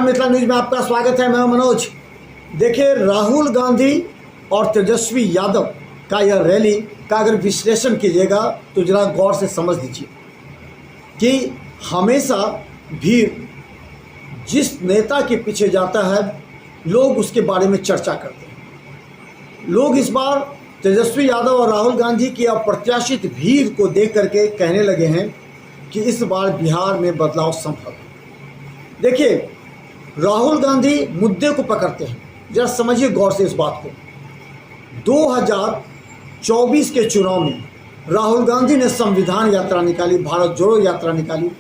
Mithila news में आपका स्वागत है। मैं मनोज। देखिए, राहुल गांधी और तेजस्वी यादव का यह रैली का अगर विश्लेषण कीजिएगा तो जरा गौर से समझ लीजिए कि हमेशा भीड़ जिस नेता के पीछे जाता है लोग उसके बारे में चर्चा करते हैं। लोग इस बार तेजस्वी यादव और राहुल गांधी की अप्रत्याशित भीड़ को देख करके कहने लगे हैं कि इस बार बिहार में बदलाव संभव है। देखिए, राहुल गांधी मुद्दे को पकड़ते हैं। जरा समझिए गौर से इस बात को। 2024 के चुनाव में राहुल गांधी ने संविधान यात्रा निकाली, भारत जोड़ो यात्रा निकाली।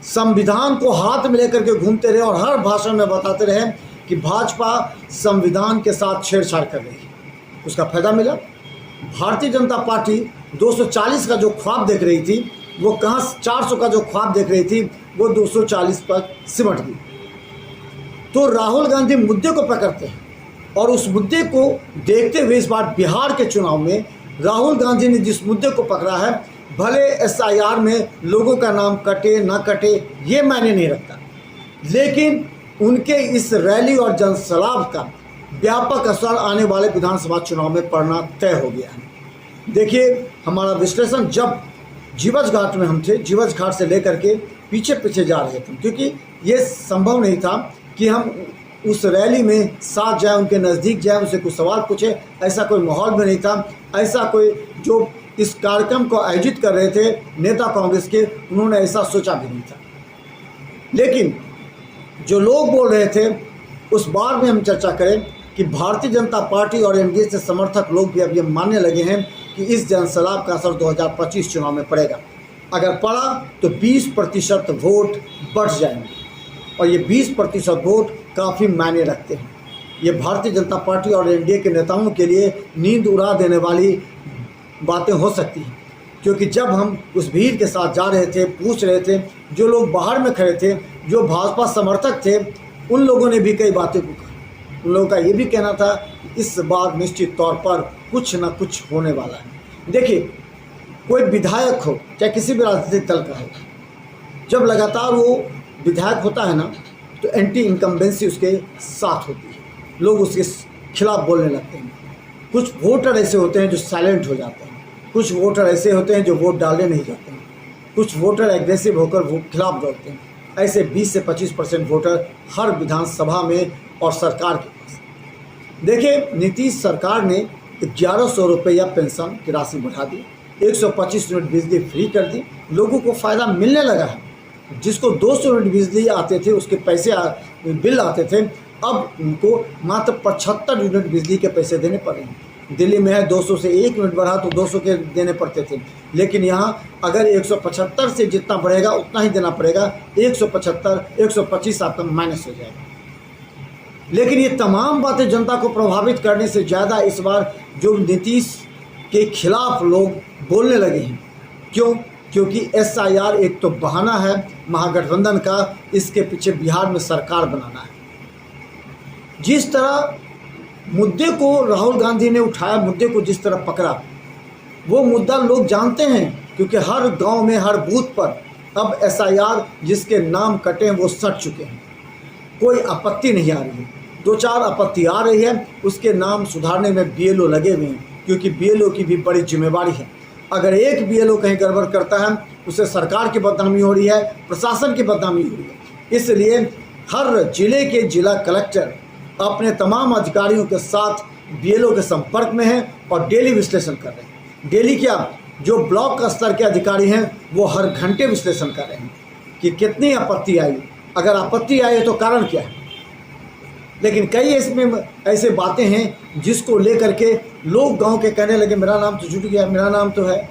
संविधान को हाथ में लेकर के घूमते रहे और हर भाषण में बताते रहे कि भाजपा संविधान के साथ छेड़छाड़ कर रही है। उसका फायदा मिला। भारतीय जनता पार्टी 240 का जो ख्वाब देख रही थी वो कहाँ 400 का जो ख्वाब देख रही थी वो 240 पर सिमट गई। तो राहुल गांधी मुद्दे को पकड़ते हैं और उस मुद्दे को देखते हुए इस बार बिहार के चुनाव में राहुल गांधी ने जिस मुद्दे को पकड़ा है, भले SIR में लोगों का नाम कटे ना कटे ये मायने नहीं रखता, लेकिन उनके इस रैली और जनसलाब का व्यापक असर आने वाले विधानसभा चुनाव में पड़ना तय हो गया है। देखिए, हमारा विश्लेषण जब जीवछ घाट में हम थे, जीवछ घाट से लेकर के पीछे पीछे जा रहे थे, क्योंकि ये संभव नहीं था कि हम उस रैली में साथ जाए, उनके नज़दीक जाए, उनसे कुछ सवाल पूछे। ऐसा कोई माहौल भी नहीं था। ऐसा कोई जो इस कार्यक्रम को आयोजित कर रहे थे नेता कांग्रेस के, उन्होंने ऐसा सोचा भी नहीं था। लेकिन जो लोग बोल रहे थे उस बार में हम चर्चा करें कि भारतीय जनता पार्टी और NDA से समर्थक लोग भी अब ये मानने लगे हैं कि इस जनसलाब का असर 2025 चुनाव में पड़ेगा। अगर पड़ा तो 20% वोट बढ़ जाएंगे और ये 20% वोट काफ़ी मायने रखते हैं। ये भारतीय जनता पार्टी और NDA के नेताओं के लिए नींद उड़ा देने वाली बातें हो सकती हैं, क्योंकि जब हम उस भीड़ के साथ जा रहे थे, पूछ रहे थे, जो लोग बाहर में खड़े थे, जो भाजपा समर्थक थे, उन लोगों ने भी कई बातें को कहा। उन लोगों का ये भी कहना था कि इस बार निश्चित तौर पर कुछ ना कुछ होने वाला है। देखिए, कोई विधायक हो चाहे किसी भी राजनीतिक दल का हो, जब लगातार वो विधायक होता है ना तो एंटी इनकम्बेंसी उसके साथ होती है, लोग उसके खिलाफ बोलने लगते हैं। कुछ वोटर ऐसे होते हैं जो साइलेंट हो जाते हैं, कुछ वोटर ऐसे होते हैं जो वोट डालने नहीं जाते हैं, कुछ वोटर एग्रेसिव होकर वो खिलाफ दौड़ते हैं। ऐसे 20 से 25% वोटर हर विधानसभा में और सरकार के पास। देखिए, नीतीश सरकार ने 1100 रुपया पेंशन की राशि बढ़ा दी, 125 यूनिट बिजली फ्री कर दी, लोगों को फ़ायदा मिलने लगा है। जिसको 200 यूनिट बिजली आते थे, उसके पैसे बिल आते थे, अब उनको मात्र 75 यूनिट बिजली के पैसे देने पड़े हैं। दिल्ली में है 200 से 1 यूनिट बढ़ा तो 200 के देने पड़ते थे, लेकिन यहाँ अगर 175 से जितना बढ़ेगा उतना ही देना पड़ेगा। 175, 125 आपका माइनस हो जाएगा। लेकिन ये तमाम बातें जनता को प्रभावित करने से ज़्यादा इस बार जो नीतीश के खिलाफ लोग बोलने लगे हैं। क्यों? क्योंकि SIR एक तो बहाना है महागठबंधन का, इसके पीछे बिहार में सरकार बनाना है। जिस तरह मुद्दे को राहुल गांधी ने उठाया, मुद्दे को जिस तरह पकड़ा, वो मुद्दा लोग जानते हैं, क्योंकि हर गांव में हर बूथ पर अब SIR जिसके नाम कटे हैं वो सट चुके हैं। कोई आपत्ति नहीं आ रही है। 2-4 आपत्ति आ रही है, उसके नाम सुधारने में BLO लगे हुए हैं, क्योंकि BLO की भी बड़ी जिम्मेवारी है। अगर एक BLO कहीं गड़बड़ करता है उससे सरकार की बदनामी हो रही है, प्रशासन की बदनामी हो रही है। इसलिए हर जिले के जिला कलेक्टर अपने तमाम अधिकारियों के साथ BLO के संपर्क में हैं और डेली विश्लेषण कर रहे हैं। डेली क्या, जो ब्लॉक स्तर के अधिकारी हैं वो हर घंटे विश्लेषण कर रहे हैं कि कितनी आपत्ति आई, अगर आपत्ति आई है तो कारण क्या है। लेकिन कई इसमें ऐसे बातें हैं जिसको लेकर के लोग गांव के कहने लगे मेरा नाम तो जुट गया, मेरा नाम तो है।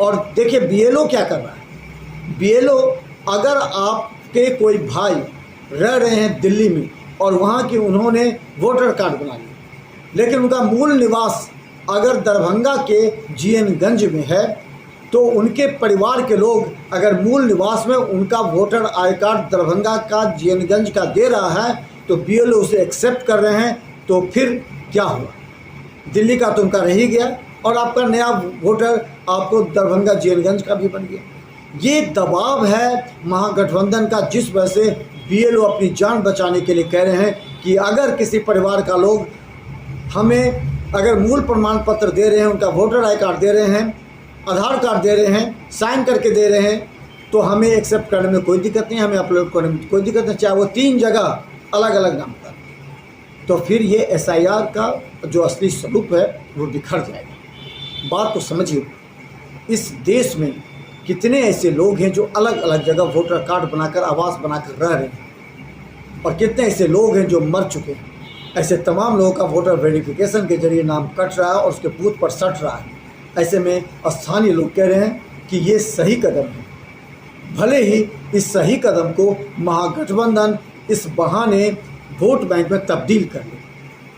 और देखिए BLO क्या कर रहा है। BLO, अगर आपके कोई भाई रह रहे हैं दिल्ली में और वहाँ की उन्होंने वोटर कार्ड बना लिया, लेकिन उनका मूल निवास अगर दरभंगा के GN गंज में है, तो उनके परिवार के लोग अगर मूल निवास में उनका वोटर आई कार्ड दरभंगा का GN गंज का दे रहा है तो BLO उसे एक्सेप्ट कर रहे हैं, तो फिर क्या हुआ? दिल्ली का तो उनका रह ही गया और आपका नया वोटर आपको दरभंगा GN गंज का भी बन गया। ये दबाव है महागठबंधन का, जिस वजह से बीएलओ अपनी जान बचाने के लिए कह रहे हैं कि अगर किसी परिवार का लोग हमें अगर मूल प्रमाण पत्र दे रहे हैं, उनका वोटर आई कार्ड दे रहे हैं, आधार कार्ड दे रहे हैं, साइन करके दे रहे हैं, तो हमें एक्सेप्ट करने में कोई दिक्कत नहीं, हमें अपलोड करने में कोई दिक्कत नहीं, चाहे वो 3 जगह अलग अलग नाम पर। तो फिर ये एसआईआर का जो असली स्वरूप है वो बिखर जाएगा। बात को समझिए, इस देश में कितने ऐसे लोग हैं जो अलग अलग जगह वोटर कार्ड बनाकर, आवास बनाकर रह रहे हैं, और कितने ऐसे लोग हैं जो मर चुके हैं। ऐसे तमाम लोगों का वोटर वेरिफिकेशन के जरिए नाम कट रहा है और उसके बूथ पर सट रहा है। ऐसे में स्थानीय लोग कह रहे हैं कि ये सही कदम है। भले ही इस सही कदम को महागठबंधन इस बहाने वोट बैंक में तब्दील कर ले,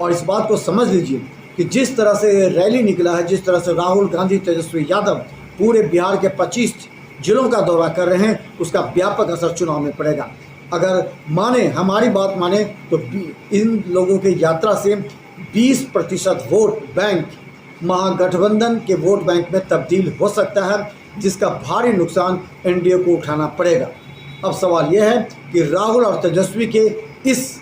और इस बात को समझ लीजिए कि जिस तरह से रैली निकला है, जिस तरह से राहुल गांधी, तेजस्वी यादव पूरे बिहार के 25 जिलों का दौरा कर रहे हैं, उसका व्यापक असर चुनाव में पड़ेगा। अगर माने, हमारी बात माने, तो इन लोगों की यात्रा से 20% वोट बैंक महागठबंधन के वोट बैंक में तब्दील हो सकता है, जिसका भारी नुकसान एनडीए को उठाना पड़ेगा। अब सवाल यह है कि राहुल और तेजस्वी के इस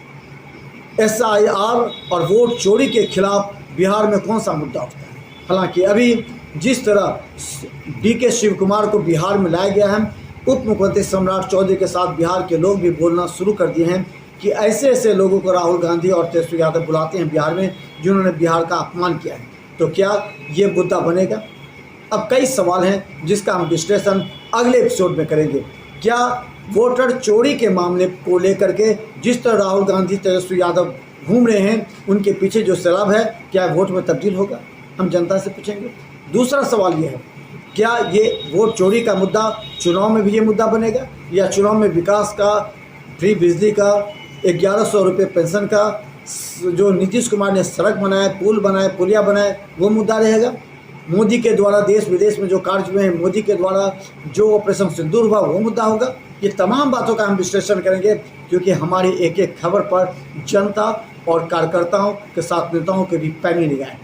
एसआईआर और वोट चोरी के खिलाफ बिहार में कौन सा मुद्दा उठता है। हालांकि अभी जिस तरह डीके शिव कुमार को बिहार में लाया गया है, उप मुख्यमंत्री सम्राट चौधरी के साथ बिहार के लोग भी बोलना शुरू कर दिए हैं कि ऐसे ऐसे लोगों को राहुल गांधी और तेजस्वी यादव बुलाते हैं बिहार में जिन्होंने बिहार का अपमान किया है। तो क्या ये मुद्दा बनेगा? अब कई सवाल हैं जिसका हम विश्लेषण अगले एपिसोड में करेंगे। क्या वोटर चोरी के मामले को लेकर के जिस तरह राहुल गांधी, तेजस्वी यादव घूम रहे हैं, उनके पीछे जो सैलाब है, क्या वोट में तब्दील होगा? हम जनता से पूछेंगे। दूसरा सवाल ये है, क्या ये वोट चोरी का मुद्दा चुनाव में भी ये मुद्दा बनेगा, या चुनाव में विकास का, फ्री बिजली का, 1100 रुपये पेंशन का, जो नीतीश कुमार ने सड़क बनाए, पुल बनाए, पुलिया बनाए, वो मुद्दा रहेगा? मोदी के द्वारा देश विदेश में जो कार्य हुए हैं, मोदी के द्वारा जो ऑपरेशन सिंदूर हुआ, वो मुद्दा होगा? ये तमाम बातों का हम विश्लेषण करेंगे, क्योंकि हमारी एक एक खबर पर जनता और कार्यकर्ताओं के साथ नेताओं के भी पैनी निगाहें।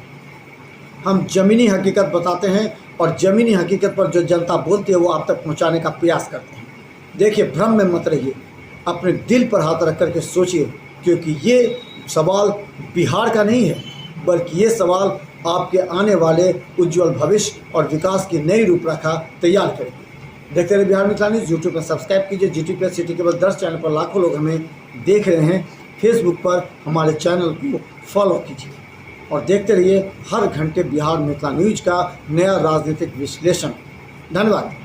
हम ज़मीनी हकीकत बताते हैं और ज़मीनी हकीकत पर जो जनता बोलती है वो आप तक पहुंचाने का प्रयास करते हैं। देखिए, भ्रम में मत रहिए, अपने दिल पर हाथ रख करके सोचिए, क्योंकि ये सवाल बिहार का नहीं है, बल्कि ये सवाल आपके आने वाले उज्जवल भविष्य और विकास की नई रूपरेखा तैयार करेगी। देखते रहिए बिहार मिथिला न्यूज़। यूट्यूब पर सब्सक्राइब कीजिए। GT plus city cable 10 channel पर लाखों लोग हमें देख रहे हैं। फेसबुक पर हमारे चैनल को फॉलो कीजिए और देखते रहिए हर घंटे बिहार मिथिला न्यूज़ का नया राजनीतिक विश्लेषण। धन्यवाद।